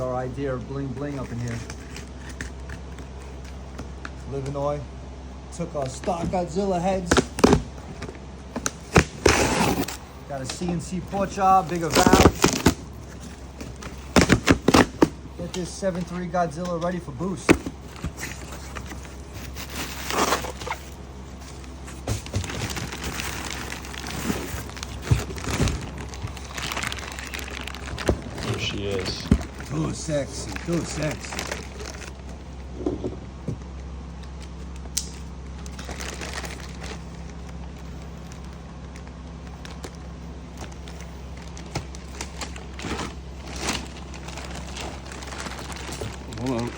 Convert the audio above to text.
our idea of bling bling up in here. Illinois took our stock Godzilla heads. Got a CNC port job, bigger valves. Get this 7.3 Godzilla ready for boost. There she is. Too sexy, too sexy. Hold on.